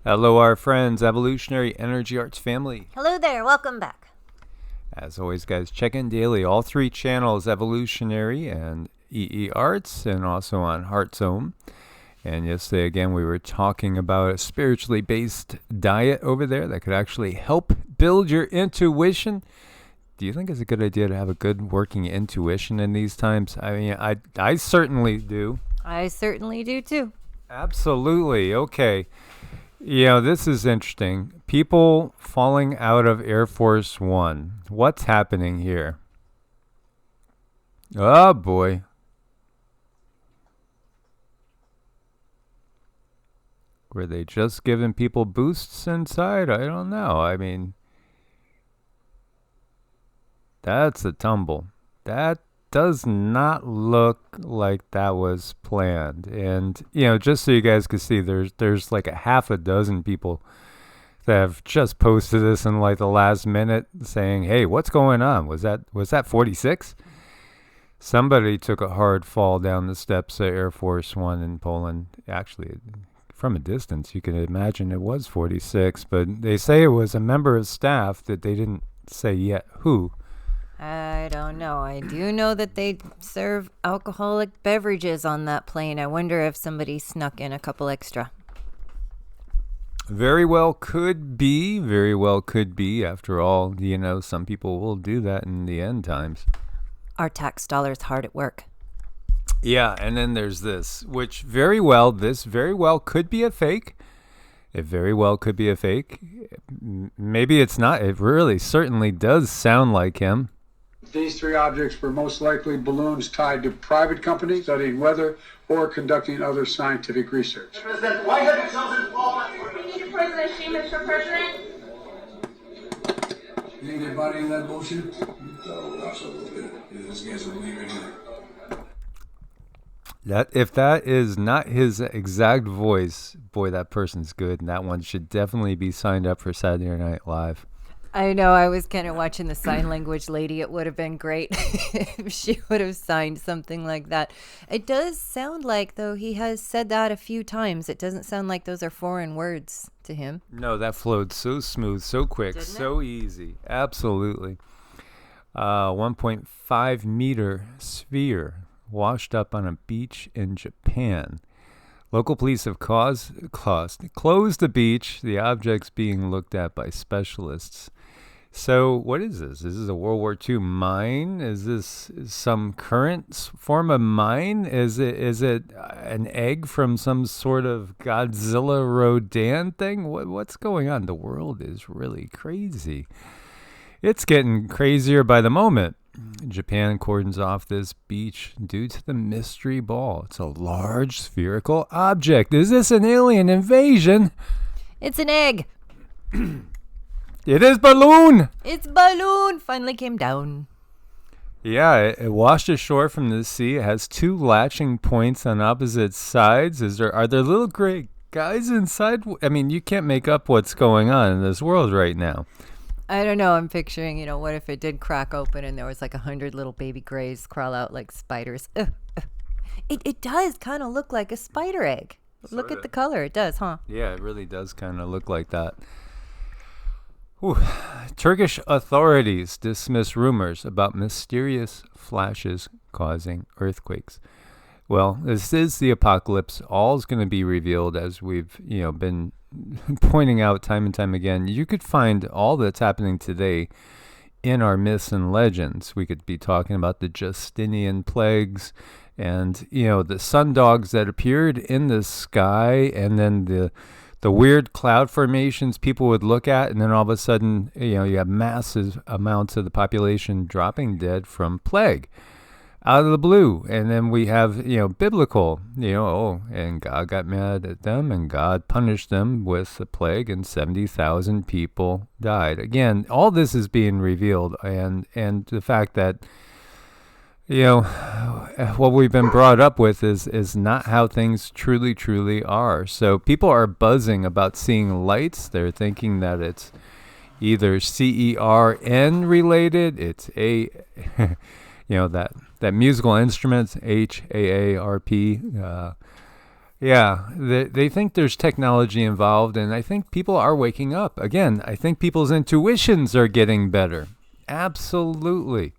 Hello, our friends, Evolutionary Energy Arts family. Hello there, welcome back. As always, guys, check in daily. All three channels, Evolutionary and EEARTS, and also on Heart Zone. And yesterday, again, we were talking about a spiritually based diet over there that could actually help build your intuition. Do you think it's a good idea to have a good working intuition in these times? I mean, I certainly do. I certainly do too. Absolutely. Okay. This is interesting. People falling out of Air Force One. What's happening here? Oh, boy. Were they just giving people boosts inside? I don't know. I mean, that's a tumble. That does not look like that was planned. And, just so you guys can see, there's like a half a dozen people that have just posted this in like the last minute saying, hey, what's going on? Was that 46? Somebody took a hard fall down the steps of Air Force One in Poland. Actually, from a distance, you can imagine it was 46, but they say it was a member of staff that they didn't say yet who. I don't know. I do know that they serve alcoholic beverages on that plane. I wonder if somebody snuck in a couple extra. Very well could be. Very well could be. After all, some people will do that in the end times. Our tax dollars hard at work. Yeah, and then there's this, which very well could be a fake. It very well could be a fake. Maybe it's not. It really certainly does sound like him. These three objects were most likely balloons tied to private companies studying weather or conducting other scientific research. President, why have you chosen Paul? We need President Sheamus for president. You think they're buying that bullshit? No, absolutely. This guy's a leader here. If that is not his exact voice, boy, that person's good, and that one should definitely be signed up for Saturday Night Live. I know, I was kind of watching the sign language lady. It would have been great if she would have signed something like that. It does sound like, though, he has said that a few times. It doesn't sound like those are foreign words to him. No, that flowed so smooth, so quick, so easy. Absolutely. 1.5 meter sphere washed up on a beach in Japan. Local police have closed the beach, the objects being looked at by specialists. So what is this? Is this a World War II mine? Is this some current form of mine? Is it an egg from some sort of Godzilla Rodan thing? What's going on? The world is really crazy. It's getting crazier by the moment. Japan cordons off this beach due to the mystery ball. It's a large spherical object. Is this an alien invasion? It's an egg. It is balloon. It's balloon. Finally came down. Yeah, it washed ashore from the sea. It has two latching points on opposite sides. Are there little gray guys inside? I mean, you can't make up what's going on in this world right now. I don't know. I'm picturing, what if it did crack open and there was like 100 little baby grays crawl out like spiders. It does kind of look like a spider egg. Look at the color. It does, huh? Yeah, it really does kind of look like that. Whew. Turkish authorities dismiss rumors about mysterious flashes causing earthquakes. Well, this is the apocalypse. All's going to be revealed, as we've been pointing out time and time again. You could find all that's happening today in our myths and legends. We could be talking about the Justinian plagues and the sundogs that appeared in the sky, and then the weird cloud formations people would look at, and then all of a sudden you have massive amounts of the population dropping dead from plague out of the blue. And then we have, biblical, and God got mad at them and God punished them with the plague and 70,000 people died. Again, all this is being revealed, and the fact that, what we've been brought up with is not how things truly are. So people are buzzing about seeing lights. They're thinking that it's either CERN related. It's that musical instrument, HAARP. Yeah, they think there's technology involved, and I think people are waking up. Again, I think people's intuitions are getting better. Absolutely.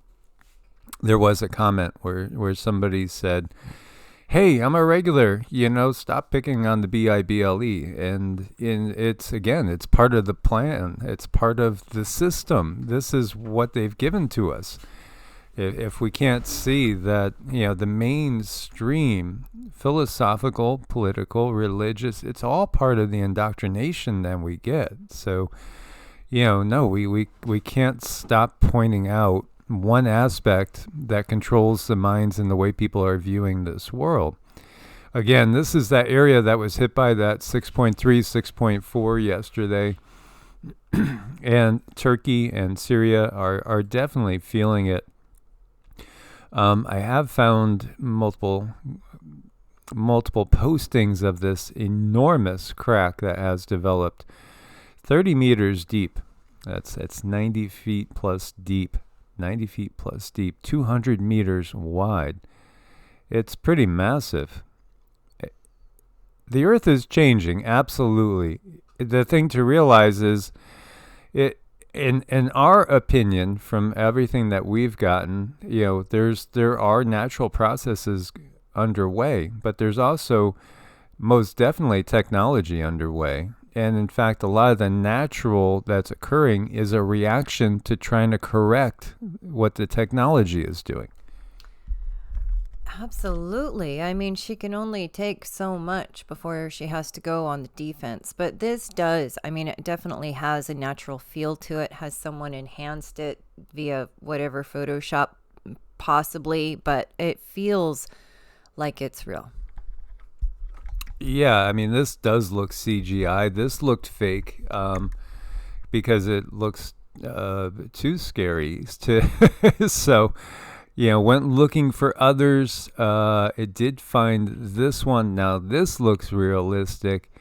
There was a comment where somebody said, hey, I'm a regular, stop picking on the BIBLE. It's part of the plan. It's part of the system. This is what they've given to us. If we can't see that, the mainstream, philosophical, political, religious, it's all part of the indoctrination that we get. So, no, we can't stop pointing out one aspect that controls the minds and the way people are viewing this world. Again, this is that area that was hit by that 6.3, 6.4 yesterday. And Turkey and Syria are definitely feeling it. I have found multiple postings of this enormous crack that has developed 30 meters deep. That's 90 feet plus deep. 90 feet plus deep, 200 meters wide. It's pretty massive. The Earth is changing, absolutely. The thing to realize is, in our opinion, from everything that we've gotten, there are natural processes underway, but there's also most definitely technology underway. And in fact, a lot of the natural that's occurring is a reaction to trying to correct what the technology is doing. Absolutely. I mean, she can only take so much before she has to go on the defense. But this does. I mean, it definitely has a natural feel to it. Has someone enhanced it via whatever Photoshop, possibly, but it feels like it's real. Yeah, I mean, this does look CGI. This looked fake because it looks too scary. So, went looking for others. It did find this one. Now, this looks realistic.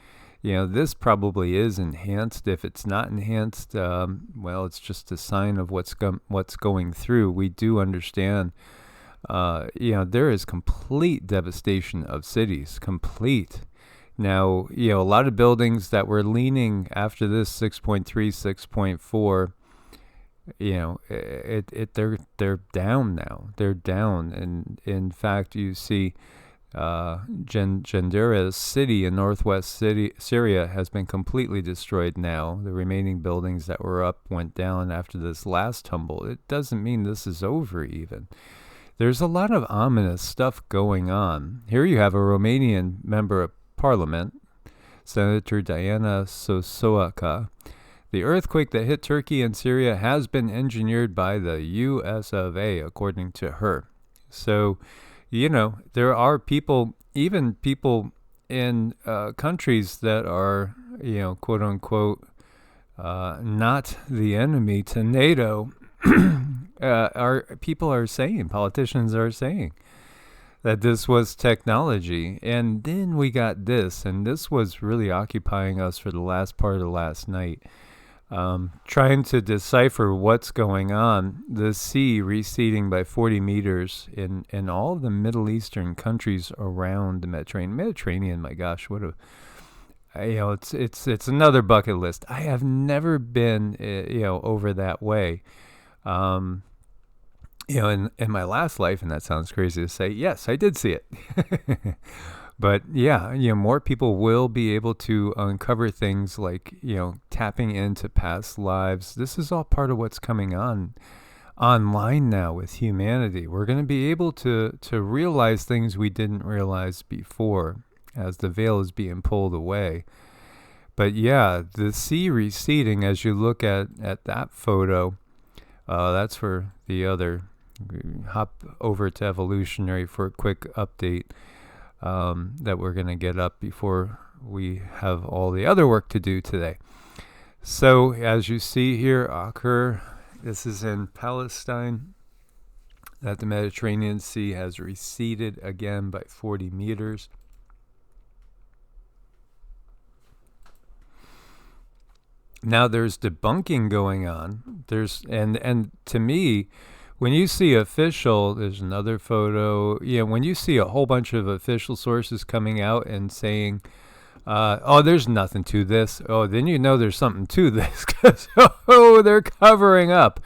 This probably is enhanced. If it's not enhanced, well, it's just a sign of what's going through. We do understand. There is complete devastation of cities. Complete. Now, a lot of buildings that were leaning after this 6.3, 6.4, they're down now. They're down. And in fact, you see Gendera's city in northwest Syria has been completely destroyed now. The remaining buildings that were up went down after this last tumble. It doesn't mean this is over even. There's a lot of ominous stuff going on. Here you have a Romanian member of Parliament, Senator Diana Sosoaca. The earthquake that hit Turkey and Syria has been engineered by the US of A, according to her. So, there are people, even people in countries that are, quote unquote, not the enemy to NATO, politicians are saying that this was technology. And then we got this, and this was really occupying us for the last part of last night, trying to decipher what's going on. The sea receding by 40 meters in all the Middle Eastern countries around the Mediterranean. My gosh, what a... it's another bucket list. I have never been, over that way. In my last life, and that sounds crazy to say, yes, I did see it. But yeah, more people will be able to uncover things like, tapping into past lives. This is all part of what's coming on online now with humanity. We're going to be able to realize things we didn't realize before as the veil is being pulled away. But yeah, the sea receding, as you look at that photo, that's for the other. Hop over to Evolutionary for a quick update that we're going to get up before we have all the other work to do today. So as you see here, Acre, this is in Palestine, that the Mediterranean Sea has receded again by 40 meters. Now there's debunking going on. And to me, when you see official, there's another photo. Yeah, when you see a whole bunch of official sources coming out and saying, oh, there's nothing to this. Oh, then you know there's something to this because, they're covering up.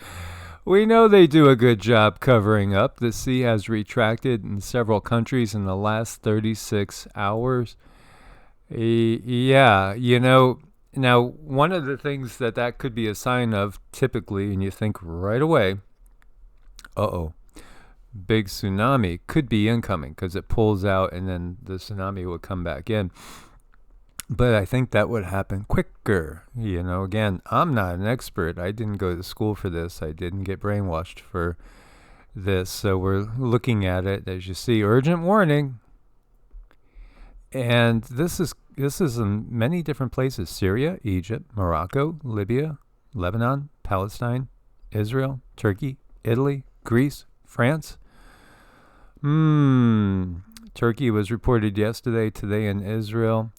We know they do a good job covering up. The sea has retracted in several countries in the last 36 hours. Yeah, now one of the things that could be a sign of typically, and you think right away, big tsunami could be incoming because it pulls out and then the tsunami will come back in. But I think that would happen quicker. Again, I'm not an expert. I didn't go to school for this. I didn't get brainwashed for this. So we're looking at it. As you see, urgent warning. And this is in many different places. Syria, Egypt, Morocco, Libya, Lebanon, Palestine, Israel, Turkey, Italy, Greece, France. Turkey was reported yesterday, today in Israel.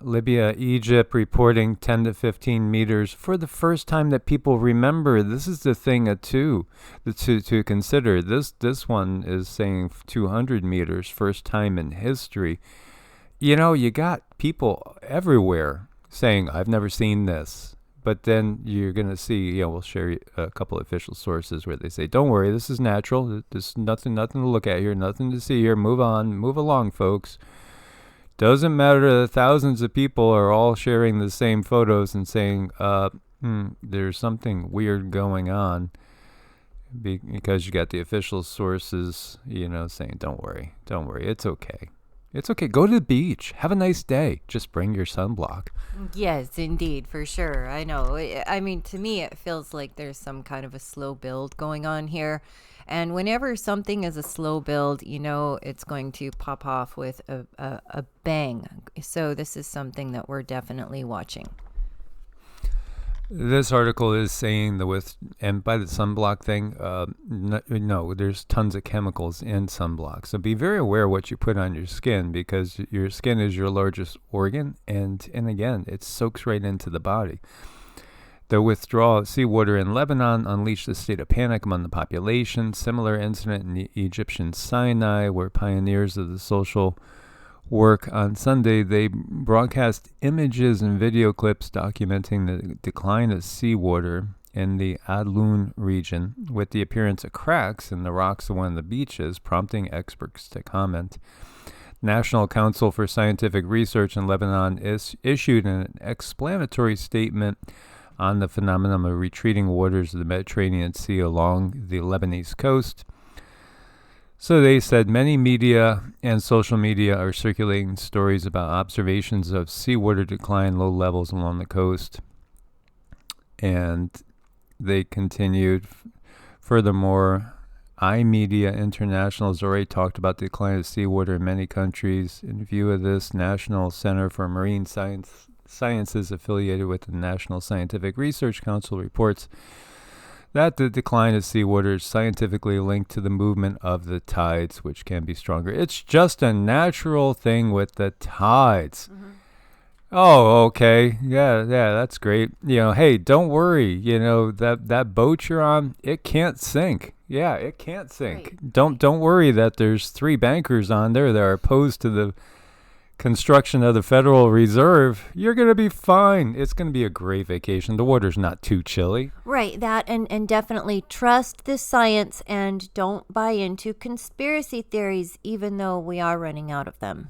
Libya, Egypt reporting 10 to 15 meters for the first time that people remember. This is the thing to consider. This one is saying 200 meters, first time in history. You got people everywhere saying, I've never seen this. But then you're going to see, we'll share a couple of official sources where they say, don't worry, this is natural. There's nothing to look at here, nothing to see here. Move on, move along, folks. Doesn't matter that thousands of people are all sharing the same photos and saying, there's something weird going on. Because you got the official sources, saying, don't worry, it's okay. It's okay. Go to the beach. Have a nice day. Just bring your sunblock. Yes, indeed, for sure. I know. I mean, to me, it feels like there's some kind of a slow build going on here. And whenever something is a slow build, it's going to pop off with a bang. So this is something that we're definitely watching. This article is saying and by the sunblock thing, no, there's tons of chemicals in sunblock. So be very aware what you put on your skin because your skin is your largest organ. And again, it soaks right into the body. The withdrawal of seawater in Lebanon unleashed a state of panic among the population. Similar incident in the Egyptian Sinai, where pioneers of the social work on Sunday, they broadcast images and video clips documenting the decline of seawater in the Adlun region, with the appearance of cracks in the rocks of one of the beaches, prompting experts to comment. National Council for Scientific Research in Lebanon issued an explanatory statement on the phenomenon of retreating waters of the Mediterranean Sea along the Lebanese coast. So they said many media and social media are circulating stories about observations of seawater decline, low levels along the coast. And they continued, furthermore, iMedia International has already talked about the decline of seawater in many countries. In view of this, National Center for Marine Sciences affiliated with the National Scientific Research Council reports that the decline of seawater is scientifically linked to the movement of the tides, which can be stronger. It's just a natural thing with the tides. Mm-hmm. Oh, okay. Yeah, that's great. Hey, don't worry. That boat you're on, it can't sink. Yeah, it can't sink. Right. Don't worry that there's 3 bankers on there that are opposed to the construction of the Federal Reserve. You're going to be fine. It's going to be a great vacation. The water's not too chilly. Right, that and definitely trust the science and don't buy into conspiracy theories, even though we are running out of them.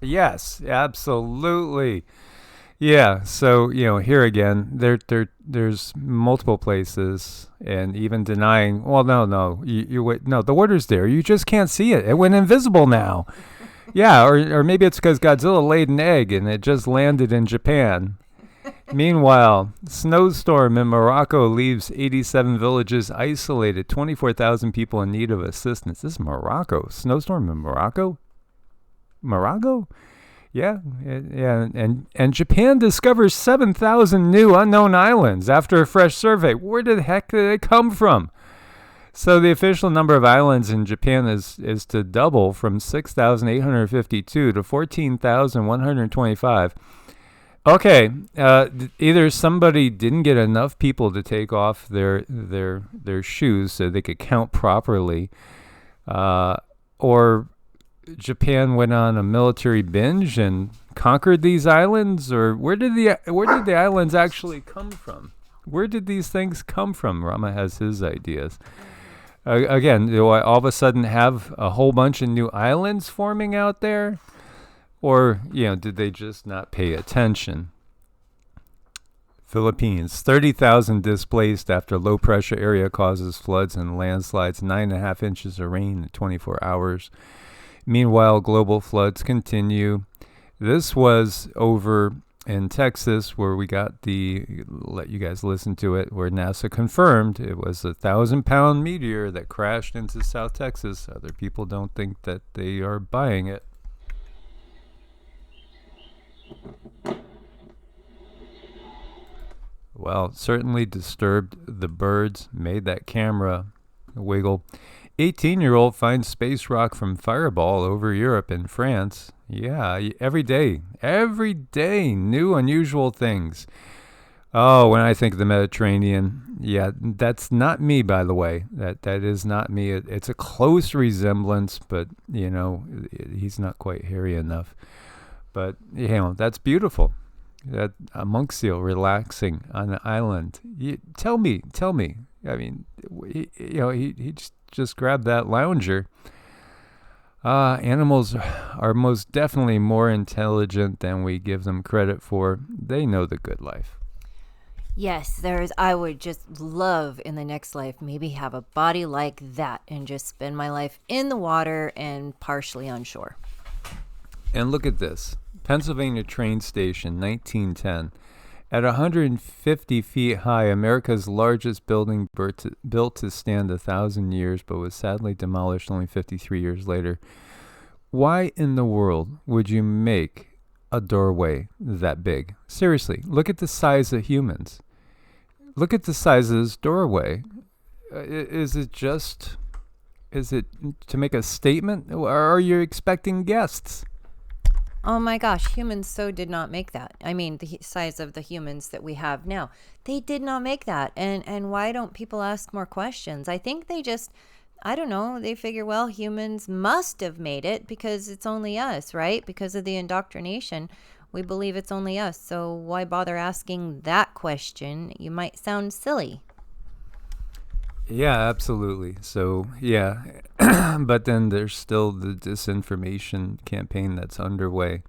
Yes, absolutely. Yeah, so, here again, there's multiple places, and even denying, well, no, the water's there. You just can't see it. It went invisible now. Yeah, or maybe it's because Godzilla laid an egg and it just landed in Japan. Meanwhile, snowstorm in Morocco leaves 87 villages isolated, 24,000 people in need of assistance. This is Morocco. Snowstorm in Morocco? Morocco? Yeah. And Japan discovers 7,000 new unknown islands after a fresh survey. Where the heck did they come from? So the official number of islands in Japan is to double from 6,852 to 14,125. Okay, either somebody didn't get enough people to take off their shoes so they could count properly, or Japan went on a military binge and conquered these islands, or where did the islands actually come from? Where did these things come from? Rama has his ideas. Again, do I all of a sudden have a whole bunch of new islands forming out there? Or, did they just not pay attention? Philippines, 30,000 displaced after low pressure area causes floods and landslides, 9.5 inches of rain in 24 hours. Meanwhile, global floods continue. This was over in Texas, where we got let you guys listen to it, where NASA confirmed it was a 1,000-pound meteor that crashed into South Texas. Other people don't think that they are buying it. Well, certainly disturbed the birds, made that camera wiggle. 18-year-old finds space rock from fireball over Europe and France. Yeah, every day, new unusual things. Oh, when I think of the Mediterranean, yeah, that's not me, by the way. That is not me. It's a close resemblance, but, he's not quite hairy enough. But, that's beautiful. That a monk seal relaxing on an island. Tell me. I mean, he just grabbed that lounger. Animals are most definitely more intelligent than we give them credit for. They know the good life. Yes, I would just love in the next life maybe have a body like that and just spend my life in the water and partially on shore. And look at this. Pennsylvania train station, 1910. At 150 feet high, America's largest building built to stand 1,000 years, but was sadly demolished only 53 years later. Why in the world would you make a doorway that big? Seriously, look at the size of humans. Look at the size of this doorway. Is it to make a statement, or are you expecting guests? Oh my gosh, humans so did not make that. I mean, the size of the humans that we have now, they did not make that. And why don't people ask more questions? I think they just, I don't know, they figure, well, humans must have made it because it's only us, right? Because of the indoctrination, we believe it's only us. So why bother asking that question? You might sound silly. Yeah, absolutely. So, yeah. But then there's still the disinformation campaign that's underway.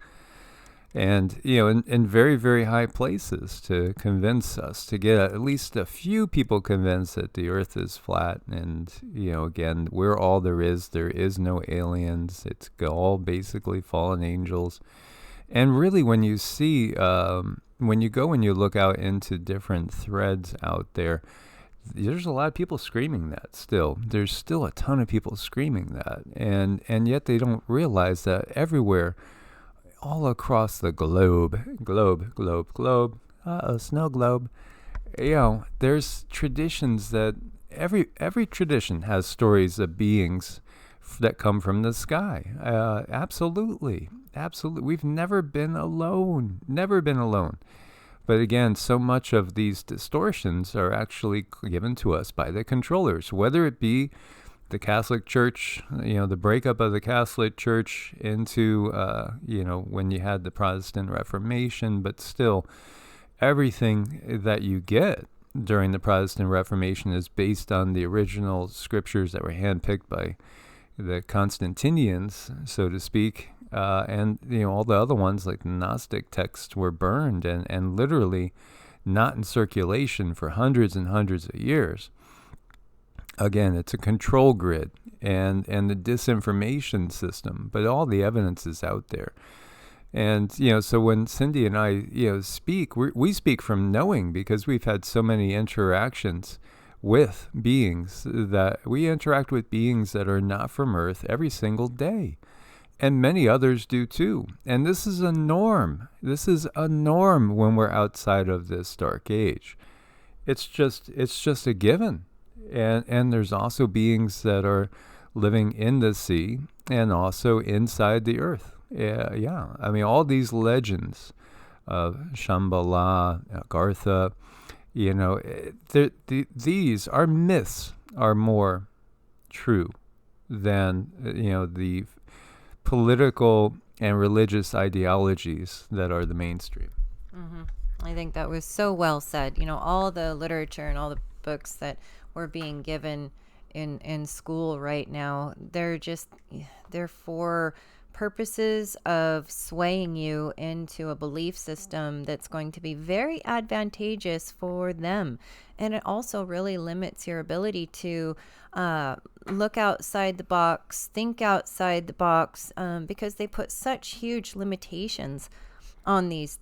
And, in very, very high places to convince us, to get at least a few people convinced that the earth is flat. And, again, we're all there is. There is no aliens. It's all basically fallen angels. And really, when you see, when you go and you look out into different threads out there, there's a lot of people screaming that still. There's still a ton of people screaming that. And yet they don't realize that everywhere, all across the globe, snow globe, there's traditions that every tradition has stories of beings that come from the sky. Absolutely. We've never been alone. But again, so much of these distortions are actually given to us by the controllers, whether it be the Catholic Church, the breakup of the Catholic Church into, when you had the Protestant Reformation, but still everything that you get during the Protestant Reformation is based on the original scriptures that were handpicked by the Constantinians, so to speak. And all the other ones, like the Gnostic texts, were burned and literally not in circulation for hundreds and hundreds of years. Again, it's a control grid and the disinformation system, but all the evidence is out there. And, so when Cindy and I, speak, we speak from knowing, because we've had so many interactions with beings that we interact with beings that are not from Earth every single day. And many others do too. And this is a norm. This is a norm when we're outside of this dark age. It's just a given. And there's also beings that are living in the sea and also inside the earth. Yeah. I mean, all these legends of Shambhala, Agartha. These are myths are more true than the political and religious ideologies that are the mainstream. I think that was so well said. All the literature and all the books that were being given in school right now, they're for purposes of swaying you into a belief system that's going to be very advantageous for them. And it also really limits your ability to look outside the box, think outside the box, because they put such huge limitations on these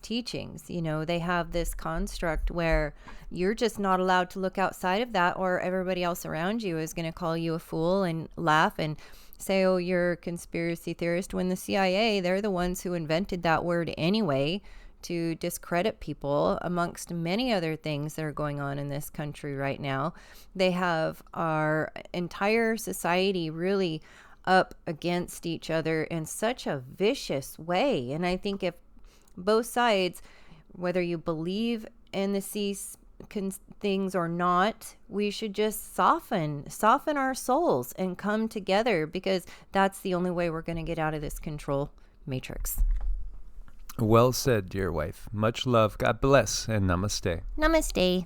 teachings. They have this construct where you're just not allowed to look outside of that, or everybody else around you is going to call you a fool and laugh and say, oh, you're a conspiracy theorist, when the CIA, they're the ones who invented that word anyway to discredit people, amongst many other things that are going on in this country right now. They have our entire society really up against each other in such a vicious way. And I think if both sides, whether you believe in the things or not, we should just soften our souls and come together, because that's the only way we're going to get out of this control matrix. Well said, dear wife. Much love. God bless, and namaste. Namaste.